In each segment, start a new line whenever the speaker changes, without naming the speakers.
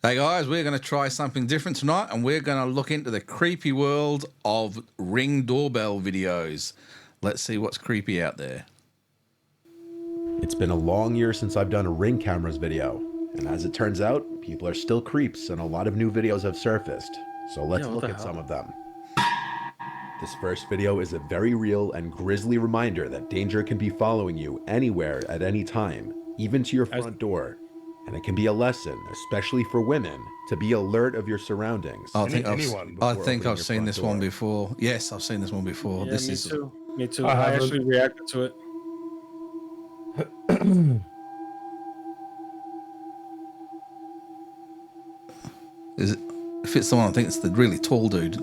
Hey guys, we're going to try something different tonight, and we're going to look into the creepy world of Ring doorbell videos. Let's see what's creepy out there.
It's been a long year since I've done a Ring cameras video, and as it turns out, people are still creeps and a lot of new videos have surfaced. So let's look at some of them. This first video is a very real and grisly reminder that danger can be following you anywhere at any time, even to your front door. And it can be a lesson, especially for women, to be alert of your surroundings.
I think I've seen this one before. Yes, I've seen this one before.
Yeah, me too. Me too. I actually reacted to it.
Is it? If it's the one, I think it's the really tall dude.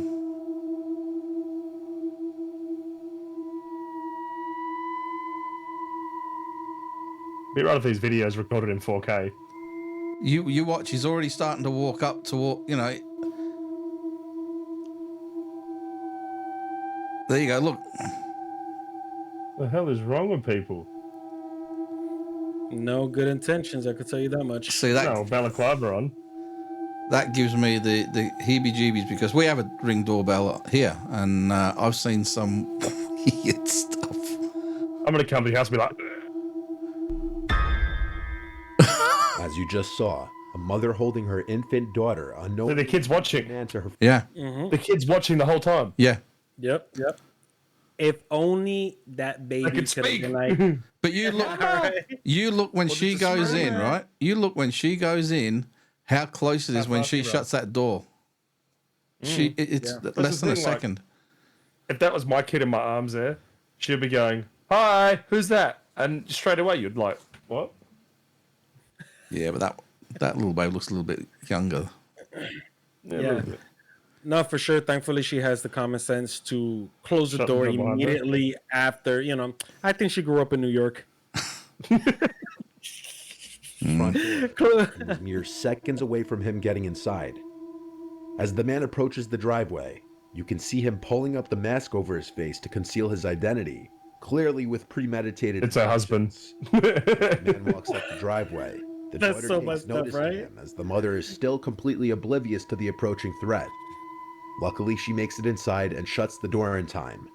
Be rather these videos recorded in 4K.
You watch. He's already starting to walk up to, you know. There you go. Look.
The hell is wrong with people?
No good intentions, I could tell you that much.
See that?
No, balaclava on.
That gives me the heebie-jeebies because we have a Ring doorbell here, and I've seen some weird stuff.
I'm gonna come to your house and be like.
As you just saw, a mother holding her infant daughter unknown.
So the kid's watching.
Answer her.
Yeah.
Mm-hmm.
The kid's watching the whole time.
Yeah.
Yep. If only that baby could have been like.
But you look. You look when she goes in, right? You look when she goes in. How close it is when she shuts that door. It's less than a second.
Like, if that was my kid in my arms there, she'd be going, "Hi, who's that?" And straight away you'd like, "What?"
Yeah, but that little babe looks a little bit younger.
Yeah. No, for sure. Thankfully, she has the common sense to close the door immediately after. You know, I think she grew up in New York.
Front door. He was mere seconds away from him getting inside. As the man approaches the driveway, you can see him pulling up the mask over his face to conceal his identity, clearly with premeditated.
It's her husband.
The man walks up the driveway. The
That's so
takes
messed up, right?
him as the mother is still completely oblivious to the approaching threat. Luckily, she makes it inside and shuts the door in time.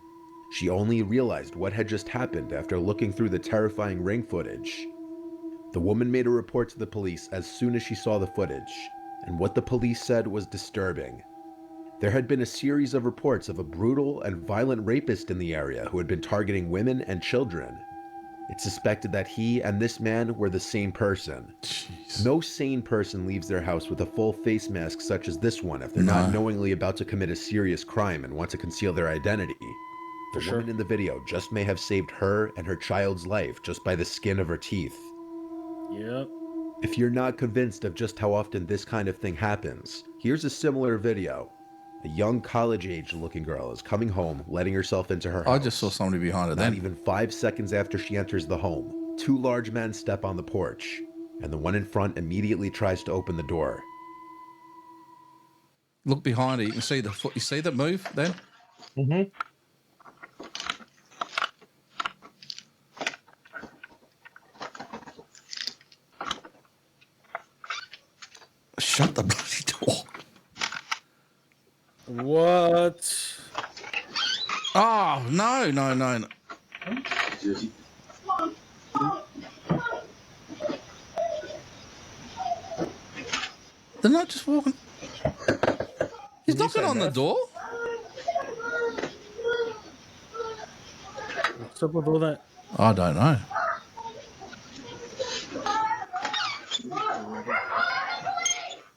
She only realized what had just happened after looking through the terrifying Ring footage. The woman made a report to the police as soon as she saw the footage, and what the police said was disturbing. There had been a series of reports of a brutal and violent rapist in the area who had been targeting women and children. It's suspected that he and this man were the same person.
Jeez.
No sane person leaves their house with a full face mask such as this one if they're not knowingly about to commit a serious crime and want to conceal their identity. The woman in the video just may have saved her and her child's life just by the skin of her teeth.
Yep.
If you're not convinced of just how often this kind of thing happens, here's a similar video. A young college-age looking girl is coming home, letting herself into her house.
I just saw somebody behind her
Not
then.
even 5 seconds after she enters the home, two large men step on the porch, and the one in front immediately tries to open the door.
Look behind her. You can see the foot. You see that move then?
Mm-hmm.
Shut the bloody door.
What?
Oh, no. They're not just walking. He's knocking on the door.
What's up with all that?
I don't know.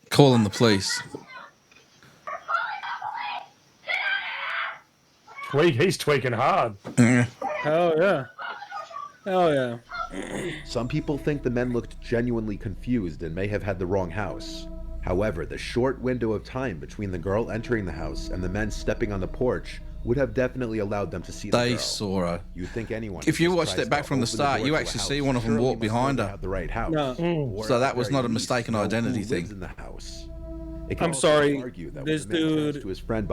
Calling the police.
He's tweaking hard.
Hell yeah. Hell yeah.
Some people think the men looked genuinely confused and may have had the wrong house. However, the short window of time between the girl entering the house and the men stepping on the porch would have definitely allowed them to see the girl.
They saw her.
You'd think anyone.
If you watched it back from the start, you actually see one of them walk behind her.
The right house.
No.
So that was not a mistaken identity thing.
In the house.
I'm sorry.
This dude. To his friend.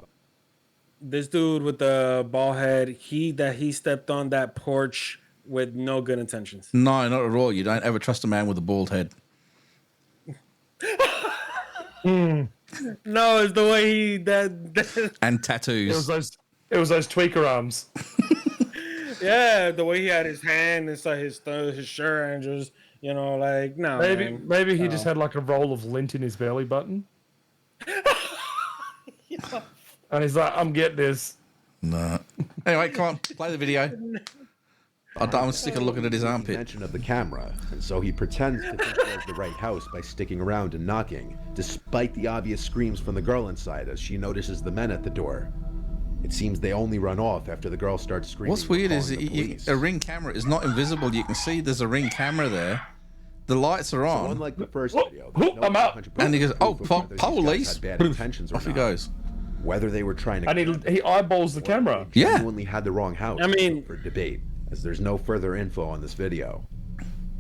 This dude with the bald head, he stepped on that porch with no good intentions.
No, not at all. You don't ever trust a man with a bald head.
No, it's the way he that
And tattoos.
It was those tweaker arms.
yeah, the way he had his hand inside his shirt and just like no.
Maybe he just had like a roll of lint in his belly button.
Yeah.
And he's like, I'm getting this.
No. Anyway, come on, play the video. I'm sick of looking at his armpit.
Mention of the camera, and so he pretends to think he has the right house by sticking around and knocking, despite the obvious screams from the girl inside as she notices the men at the door. It seems they only run off after the girl starts screaming.
What's weird is a Ring camera is not invisible. You can see there's a Ring camera there. The lights are on.
So unlike the first video,
I'm out.
And he goes, "Oh, police!"
Bad intentions or
Off he
not.
goes.
Whether they were trying to
And he eyeballs the camera.
Yeah.
genuinely had the wrong house.
I mean,
for debate, as there's no further info on this video.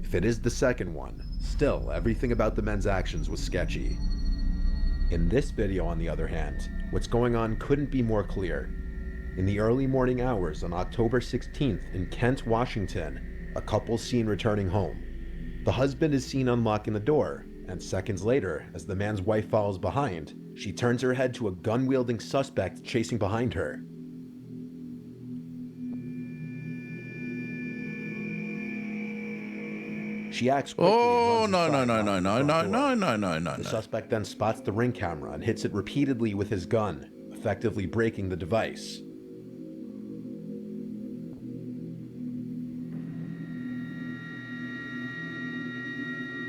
If it is the second one, still everything about the men's actions was sketchy. In this video, on the other hand, what's going on couldn't be more clear. In the early morning hours on October 16th in Kent, Washington, a couple's seen returning home. The husband is seen unlocking the door, and seconds later, as the man's wife follows behind, she turns her head to a gun-wielding suspect chasing behind her. She acts quickly.
Oh,
and
no,
runs
no,
inside
no,
and
no,
locks
no,
the
no,
front door.
no, no, no, no,
The
no.
suspect then spots the Ring camera and hits it repeatedly with his gun, effectively breaking the device.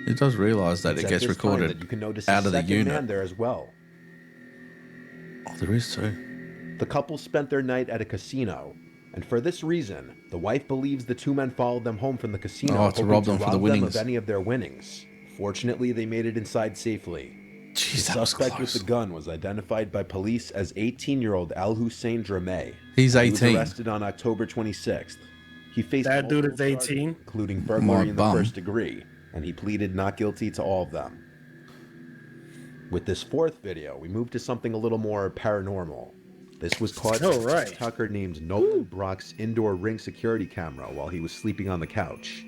He does realize that
It's
it
at
gets
this time
recorded
that you can notice
out
a
of the
second man
unit.
there as well.
Oh, there is too.
The couple spent their night at a casino, and for this reason, the wife believes the two men followed them home from the casino,
Oh, to
hoping
rob them for the winnings.
of any of their winnings. Fortunately, they made it inside safely.
Jeez,
The
that was
suspect with
close.
the gun was identified by police as 18-year-old Al Hussein Drameh.
He's
He was
18.
arrested on October 26th. He faced
That dude
multiple
is
charges,
18?
including burglary in the
bum.
first degree, and he pleaded not guilty to all of them. With this fourth video, we move to something a little more paranormal. This was caught by a
right.
TikToker named Nolan Brock's indoor Ring security camera while he was sleeping on the couch.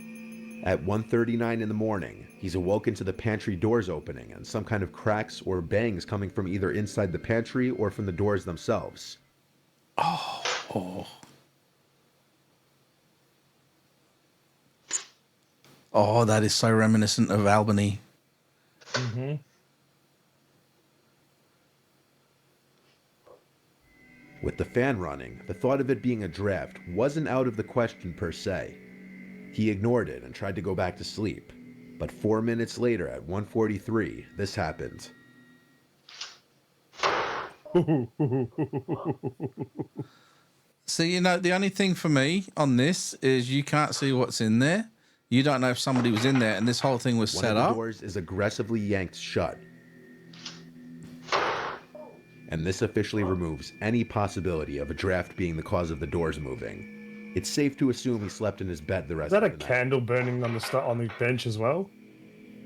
At 1:39 in the morning, he's awoken to the pantry doors opening and some kind of cracks or bangs coming from either inside the pantry or from the doors themselves.
Oh, that is so reminiscent of Albany.
Mm-hmm.
With the fan running, the thought of it being a draft wasn't out of the question per se. He ignored it and tried to go back to sleep. But 4 minutes later at 1:43, this happened.
See, the only thing for me on this is you can't see what's in there. You don't know if somebody was in there, and this whole thing was
One
set
of the
up.
doors is aggressively yanked shut. And this officially removes any possibility of a draft being the cause of the doors moving. It's safe to assume he slept in his bed the rest
Is that
of
a
the night.
candle burning on the bench as well?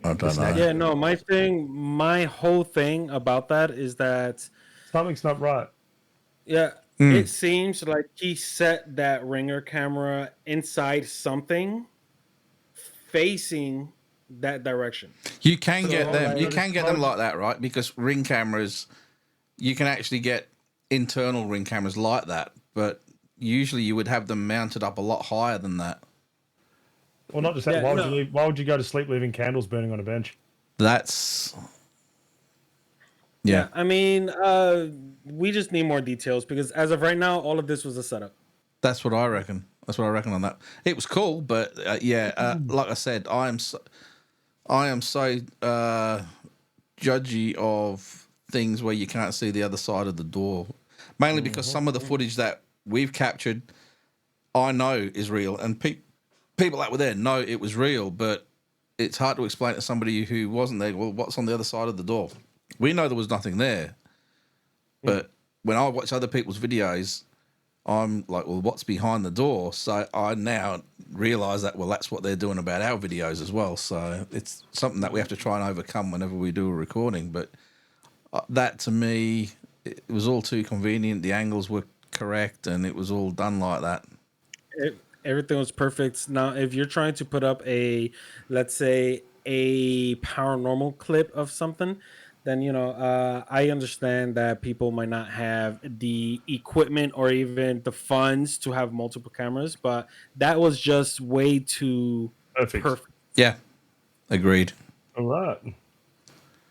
I don't know.
Yeah, no, my whole thing about that is that
Something's not right.
it seems like he set that ringer camera inside something facing that direction.
You can get them.
like,
You can get them like that, right? Because Ring cameras, you can actually get internal Ring cameras like that, but usually you would have them mounted up a lot higher than that.
Well, not just that.
Yeah,
Why would you go to sleep leaving candles burning on a bench?
That's yeah.
I mean, we just need more details because as of right now, all of this was a setup.
That's what I reckon. That's what I reckon on that. It was cool, but like I said, I am so judgy of things where you can't see the other side of the door. Mainly because some of the footage that we've captured, I know is real, and people that were there know it was real, but it's hard to explain to somebody who wasn't there, well, what's on the other side of the door? We know there was nothing there, but when I watch other people's videos, I'm like, well, what's behind the door? So I now realise that, well, that's what they're doing about our videos as well. So it's something that we have to try and overcome whenever we do a recording. But that, to me, it was all too convenient. The angles were correct, and it was all done like that.
Everything was perfect. Now, if you're trying to put up let's say, a paranormal clip of something, then I understand that people might not have the equipment or even the funds to have multiple cameras, but that was just way too
Perfect.
perfect.
Yeah, agreed.
All right.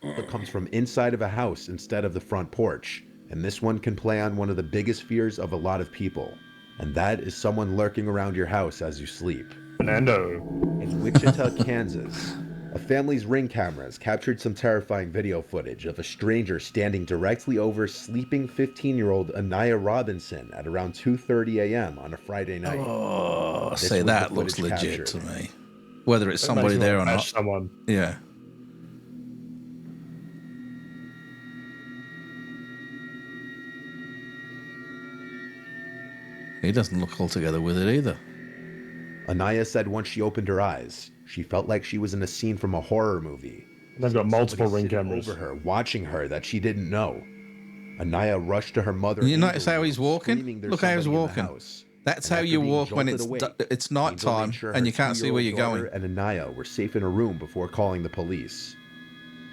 It comes from inside of a house instead of the front porch, and this one can play on one of the biggest fears of a lot of people, and that is someone lurking around your house as you sleep.
Fernando.
In Wichita, Kansas, a family's Ring cameras captured some terrifying video footage of a stranger standing directly over sleeping 15-year-old Anaya Robinson at around 2:30 a.m. on a Friday night.
Oh,
This
say
was the
that looks
footage
legit
captured.
to me. Whether it's
That
somebody
makes me
there or
wanna
not.
bash someone.
Yeah. He doesn't look all together with it either.
Anaya said once she opened her eyes, she felt like she was in a scene from a horror movie.
And they've got multiple
Somebody
Ring
sitting
cameras.
over her, watching her that she didn't know. Anaya rushed to her mother.
You notice how he's
Angel,
walking?
screaming there's
Look how he's
somebody in the
walking.
house.
That's
And
how
after
you
being
walk when
jolted
it's
awake,
it's
Angel
nighttime
made sure
and
her
you can't see where you're
2-year-old
going.
daughter and Anaya were safe in a room before calling the police.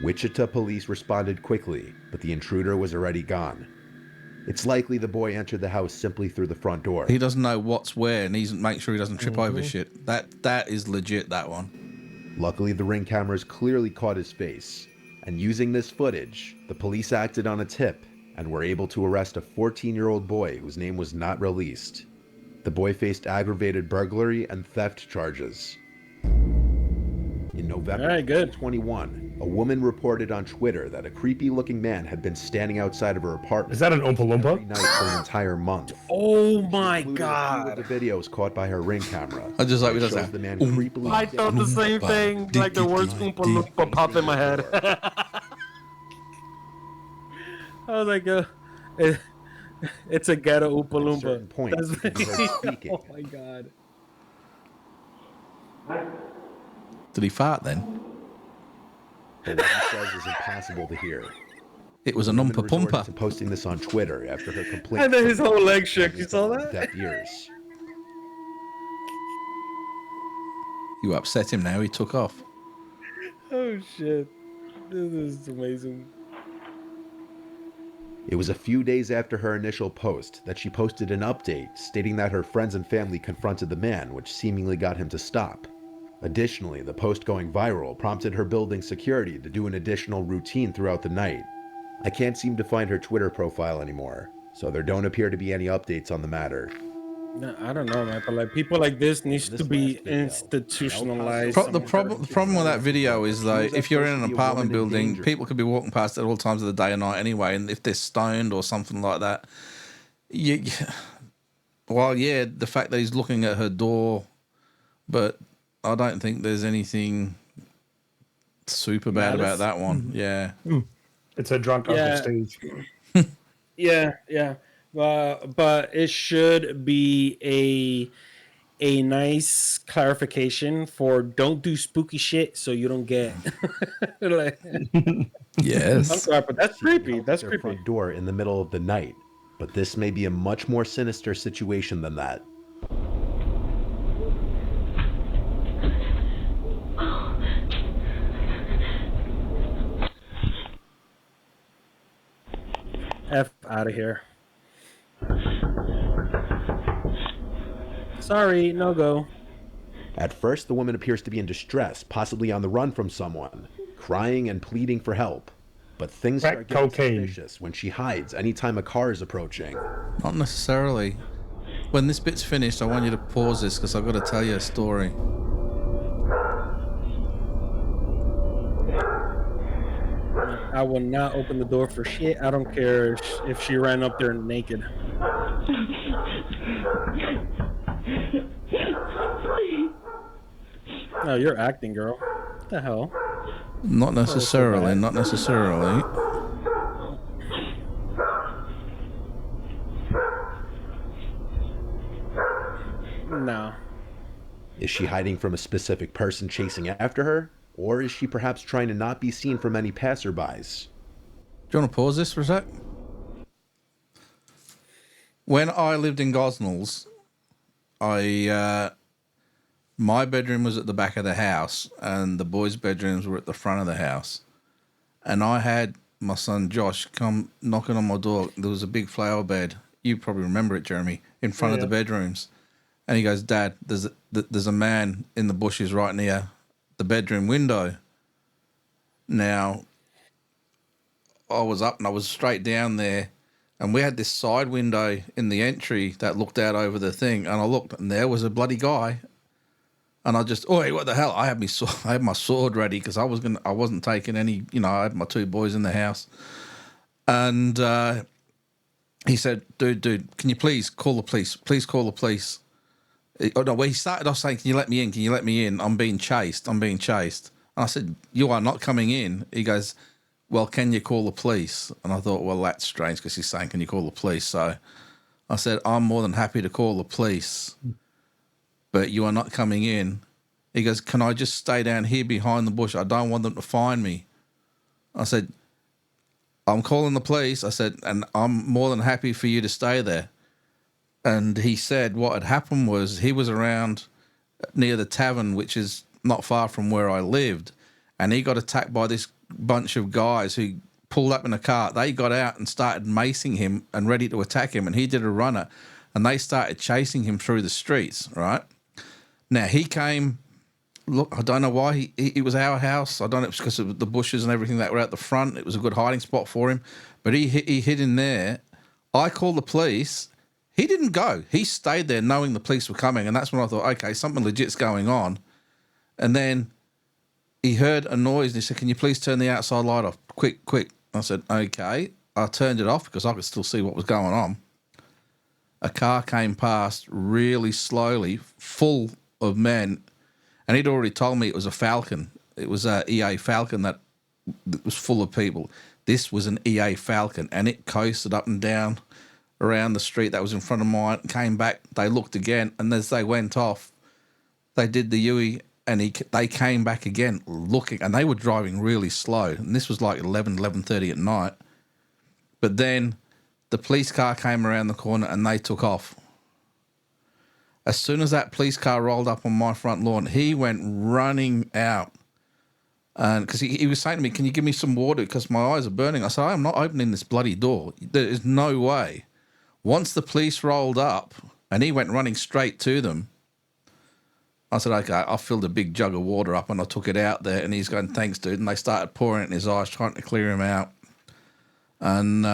Wichita police responded quickly, but the intruder was already gone. It's likely the boy entered the house simply through the front door.
He doesn't know what's where, and he's make sure he doesn't trip over shit. That is legit. That one.
Luckily, the Ring cameras clearly caught his face, and using this footage, the police acted on a tip and were able to arrest a 14-year-old boy whose name was not released. The boy faced aggravated burglary and theft charges. In November
All right, good.
2021, a woman reported on Twitter that a creepy-looking man had been standing outside of her apartment.
Is that an Oompa
every
Loompa?
night for an entire month.
Oh
She
my
included a few
god!
of the videos caught by her Ring camera.
I just like
which
it does
shows
that.
the man
Oompa.
creepily
I thought the same thing. Like the words Oompa Loompa popped in my head. I was like, it's a ghetto Oompa
At a certain
Loompa.
point,
That's-
he can be heard speaking.
Oh my god!
Did he fart then?
But what he says is impossible to hear.
It was a
The woman
numpa
resorted
pumper.
to posting this on Twitter after her complaint.
And then his whole leg shook. You saw that?
Deaf ears.
You upset him now. He took off.
Oh shit! This is amazing.
It was a few days after her initial post that she posted an update stating that her friends and family confronted the man, which seemingly got him to stop. Additionally, the post going viral prompted her building security to do an additional routine throughout the night. I can't seem to find her Twitter profile anymore, so there don't appear to be any updates on the matter.
No, I don't know, man. But like people like this needs to be institutionalized.
The problem with that video is like if you're in an apartment building, people could be walking past at all times of the day and night anyway, and if they're stoned or something like that, the fact that he's looking at her door, but I don't think there's anything super bad about that one. Yeah.
It's a drunk
Yeah.
Uncle Steve.
Yeah. But it should be a nice clarification for don't do spooky shit so you don't get like. I'm
Yes.
sorry, but that's creepy. That's
Their
creepy.
front door in the middle of the night, but this may be a much more sinister situation than that.
F out of here. Sorry, no go.
At first, the woman appears to be in distress, possibly on the run from someone, crying and pleading for help. But things
Crack
start getting
cocaine.
suspicious when she hides anytime a car is approaching.
Not necessarily. When this bit's finished, I want you to pause this because I've got to tell you a story.
I will not open the door for shit. I don't care if she ran up there naked. No, you're acting, girl. What the hell?
Not necessarily. Not necessarily.
No.
Is she hiding from a specific person chasing after her? Or is she perhaps trying to not be seen from any passerbys?
Do you want to pause this for a sec? When I lived in Gosnells, my bedroom was at the back of the house and the boys' bedrooms were at the front of the house. And I had my son Josh come knocking on my door. There was a big flower bed. You probably remember it, Jeremy, in front of the bedrooms. And he goes, Dad, there's a man in the bushes right near the bedroom window. Now, I was up and I was straight down there, and we had this side window in the entry that looked out over the thing. And I looked, and there was a bloody guy. And I just, oh, hey, what the hell? I had my sword ready because I wasn't taking any. I had my 2 boys in the house, and he said, dude, can you please call the police? Please call the police. He started off saying, can you let me in? Can you let me in? I'm being chased. And I said, you are not coming in. He goes, well, can you call the police? And I thought, well, that's strange because he's saying, can you call the police? So I said, I'm more than happy to call the police, but you are not coming in. He goes, can I just stay down here behind the bush? I don't want them to find me. I said, I'm calling the police. I said, and I'm more than happy for you to stay there. And he said what had happened was he was around near the tavern, which is not far from where I lived, and he got attacked by this bunch of guys who pulled up in a car. They got out and started macing him and ready to attack him, and he did a runner, and they started chasing him through the streets, right? Now, he came, look, I don't know why, it was our house. I don't know if it's because of the bushes and everything that were at the front. It was a good hiding spot for him, but he hid in there. I called the police. He didn't go. He stayed there knowing the police were coming, and that's when I thought, okay, something legit's going on. And then he heard a noise, and he said, can you please turn the outside light off? Quick. I said, okay. I turned it off because I could still see what was going on. A car came past really slowly, full of men, and he'd already told me it was a Falcon. It was a EA Falcon that was full of people. This was an EA Falcon, and it coasted up and down around the street that was in front of mine, came back, they looked again, and as they went off, they did the Yui, and they came back again looking, and they were driving really slow, and this was like 11:30 at night. But then the police car came around the corner, and they took off. As soon as that police car rolled up on my front lawn, he went running out. And because he was saying to me, can you give me some water because my eyes are burning? I said, I'm not opening this bloody door. There is no way. Once the police rolled up and he went running straight to them, I said, okay, I filled a big jug of water up and I took it out there, and he's going, thanks, dude. And they started pouring it in his eyes, trying to clear him out. And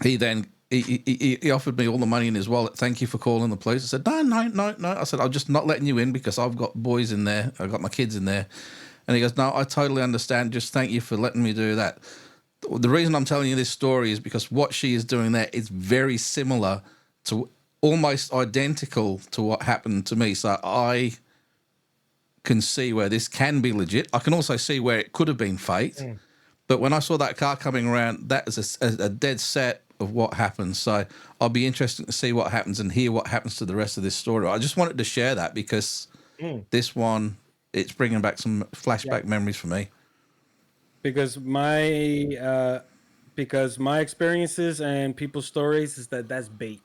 he offered me all the money in his wallet. Thank you for calling the police. I said, no. I said, I'm just not letting you in because I've got boys in there. I've got my kids in there. And he goes, no, I totally understand. Just thank you for letting me do that. The reason I'm telling you this story is because what she is doing there is very similar to, almost identical to what happened to me. So I can see where this can be legit. I can also see where it could have been fake. Mm. But when I saw that car coming around, that is a dead set of what happened. So I'll be interested to see what happens and hear what happens to the rest of this story. I just wanted to share that because this one, it's bringing back some flashback memories for me.
Because my experiences and people's stories is that's bait.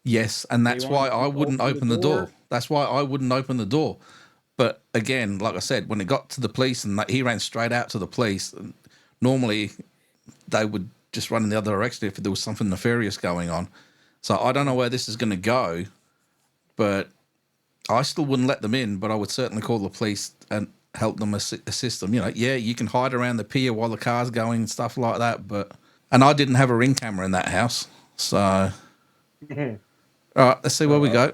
Yes, and that's why I wouldn't open the door. That's why I wouldn't open the door. But again, like I said, when it got to the police and he ran straight out to the police, normally they would just run in the other direction if there was something nefarious going on. So I don't know where this is going to go, but I still wouldn't let them in, but I would certainly call the police and help them assist them. You can hide around the pier while the car's going and stuff like that. And I didn't have a Ring camera in that house. So, all right, let's see where we go.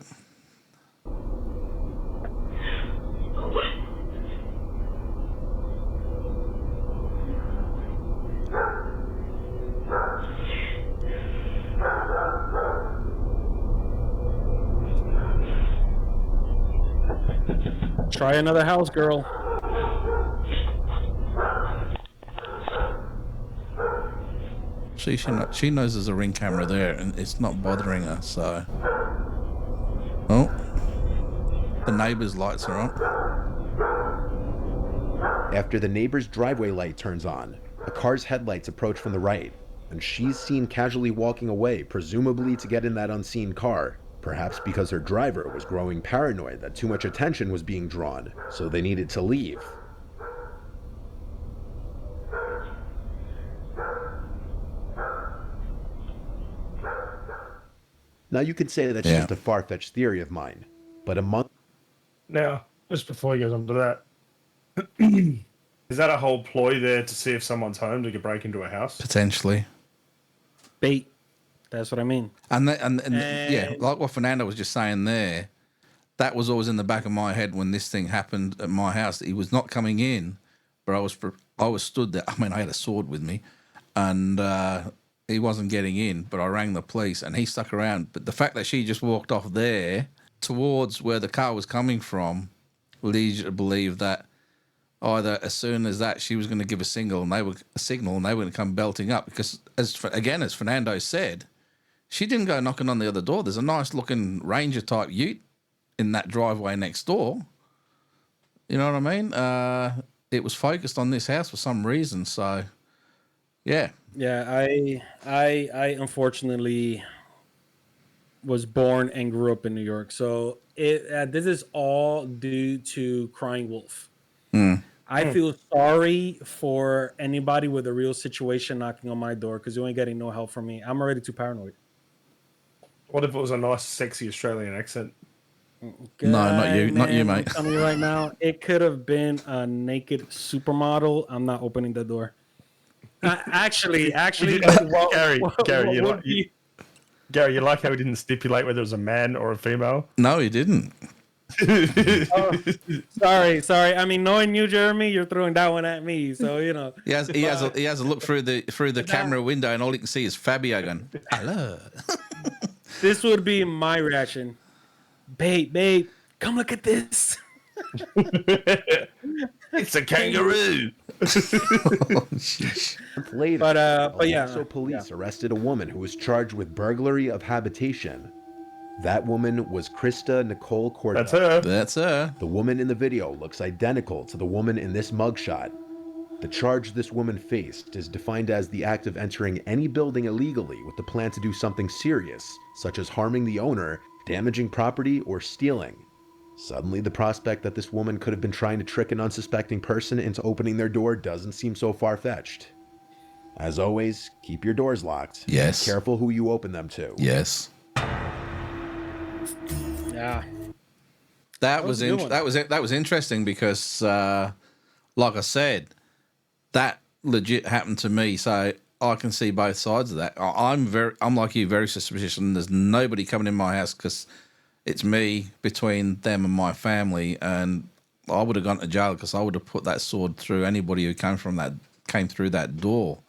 Try another house, girl.
She knows there's a Ring camera there, and it's not bothering her. So, oh, the neighbor's lights are on.
After the neighbor's driveway light turns on, a car's headlights approach from the right, and she's seen casually walking away, presumably to get in that unseen car. Perhaps because her driver was growing paranoid that too much attention was being drawn, so they needed to leave. Now, you could say that's
Yeah.
just a far-fetched theory of mine, but a month
Now, just before he goes on to that, is that a whole ploy there to see if someone's home to get break into a house?
Potentially.
Bait. That's what I mean.
And yeah,
And-
like what Fernando was just saying there, that was always in the back of my head when this thing happened at my house. He was not coming in, but I was stood there. I mean, I had a sword with me, and he wasn't getting in. But I rang the police, and he stuck around. But the fact that she just walked off there towards where the car was coming from leads you to believe that either as soon as that she was going to give a signal, and they were going to come belting up. Because as Fernando said, she didn't go knocking on the other door. There's a nice looking Ranger type ute in that driveway next door. You know what I mean? It was focused on this house for some reason. So, yeah.
Yeah, I unfortunately was born and grew up in New York, so this is all due to crying wolf. I feel sorry for anybody with a real situation knocking on my door because you ain't getting no help from me. I'm already too paranoid.
What if it was a nice, sexy Australian accent?
No, not you,
I'm
mate.
telling you right now, it could have been a naked supermodel. I'm not opening the door. Actually,
Gary, you like how he didn't stipulate whether it was a man or a female?
No, he didn't.
Sorry. I mean, knowing you, Jeremy, you're throwing that one at me. So you know,
He has a look through the camera window, and all he can see is Fabio going, "Hello."
this would be my reaction. Babe, come look at this.
It's a kangaroo.
later,
But yeah,
so police arrested a woman who was charged with burglary of habitation. That woman was Krista Nicole Cordell.
That's her.
That's her.
The woman in the video looks identical to the woman in this mugshot. The charge this woman faced is defined as the act of entering any building illegally with the plan to do something serious, such as harming the owner, damaging property, or stealing. Suddenly, the prospect that this woman could have been trying to trick an unsuspecting person into opening their door doesn't seem so far-fetched. As always, keep your doors locked.
Yes.
Be careful who you open them to.
Yes.
yeah.
That was
a good one.
that was interesting because, like I said, that legit happened to me. So I can see both sides of that. I'm like you, very suspicious, and there's nobody coming in my house because it's me between them and my family, and I would have gone to jail because I would have put that sword through anybody who came through that door.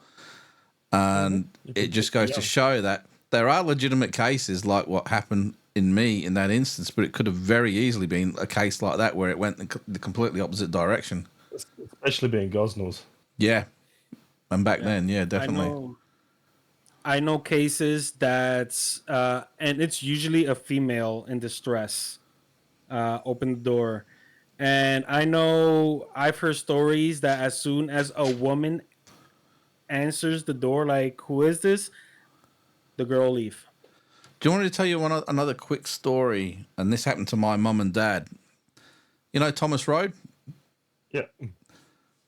And it just goes to show that there are legitimate cases like what happened in me in that instance, but it could have very easily been a case like that where it went the completely opposite direction.
Especially being Gosnells.
Yeah. And back then, yeah, definitely.
I know cases that's and it's usually a female in distress open the door. And I know I've heard stories that as soon as a woman answers the door, like, who is this? The girl will leave.
Do you want me to tell you another quick story? And this happened to my mum and dad. You know Thomas Road?
Yeah.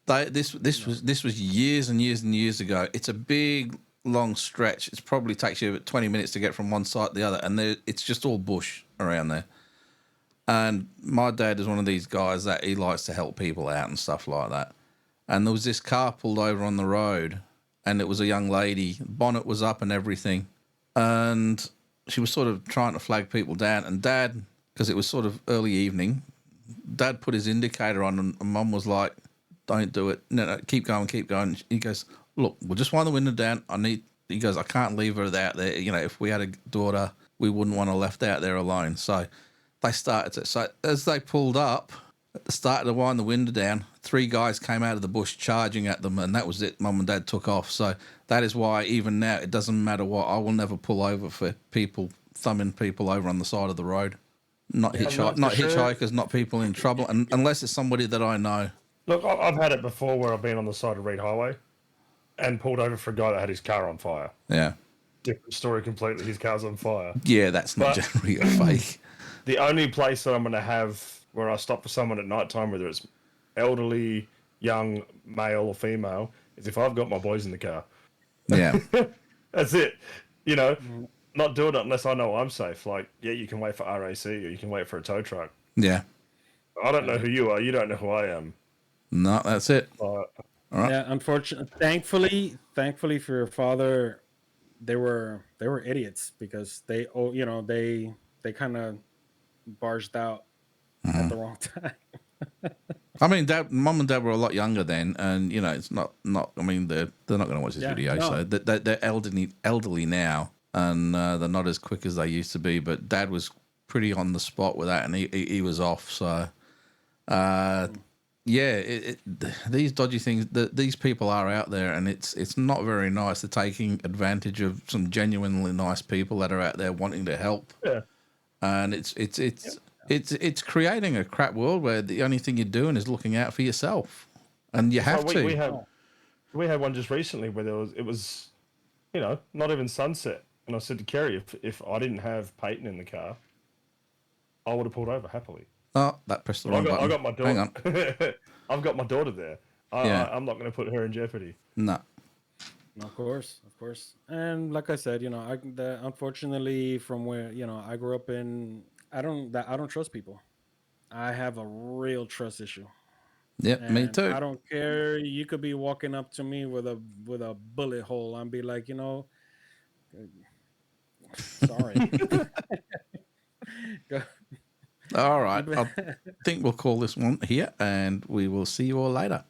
This was years and years and years ago. It's a big, long stretch. It probably takes you about 20 minutes to get from one side to the other, and it's just all bush around there. And my dad is one of these guys that he likes to help people out and stuff like that. And there was this car pulled over on the road, and it was a young lady. Bonnet was up and everything, and she was sort of trying to flag people down. And Dad, because it was sort of early evening, Dad put his indicator on, and Mum was like, "Don't do it. No, keep going, keep going." He goes, "Look, we'll just wind the window down. He goes, "I can't leave her out there. You know, if we had a daughter, we wouldn't want her left out there alone." So they started to. So as they pulled up, started to wind the window down, 3 guys came out of the bush charging at them, and that was it. Mum and Dad took off. So that is why even now it doesn't matter what. I will never pull over for people thumbing people over on the side of the road. Not hitchhikers, not people in trouble, and unless it's somebody that I know.
Look, I've had it before where I've been on the side of Reed Highway and pulled over for a guy that had his car on fire.
Yeah.
Different story completely. His car's on fire.
Yeah, that's not
But-
generally a fake.
The only place that I'm going to have where I stop for someone at night time, whether it's elderly, young, male or female, is if I've got my boys in the car.
Yeah.
That's it. You know, not doing it unless I know I'm safe. Like, yeah, you can wait for RAC or you can wait for a tow truck.
Yeah.
I don't know who you are. You don't know who I am.
No, that's it.
Uh,
All right.
Yeah, unfortunately, thankfully for your father, they were idiots because they kind of barged out at the wrong time.
I mean, mom and dad were a lot younger then, and it's not. I mean, they're not going to watch this
Yeah,
video,
no.
so they're elderly now, and they're not as quick as they used to be. But dad was pretty on the spot with that, and he was off. So, yeah, these dodgy things, these people are out there, and it's not very nice. They're taking advantage of some genuinely nice people that are out there wanting to help,
yeah.
and it's creating a crap world where the only thing you're doing is looking out for yourself, and you have
So
to.
we had one just recently where it was not even sunset, and I said to Kerry, if I didn't have Peyton in the car, I would have pulled over happily.
Oh, that pressed the wrong button.
I got my
Hang
daughter.
on.
I've got my daughter there.
Yeah.
I'm not going to put her in jeopardy.
No.
Of course. And like I said, unfortunately, from where I grew up in, I don't trust people. I have a real trust issue.
Yep, me
And
too.
I don't care. You could be walking up to me with a bullet hole. I'd be like, sorry.
All right. I think we'll call this one here, and we will see you all later.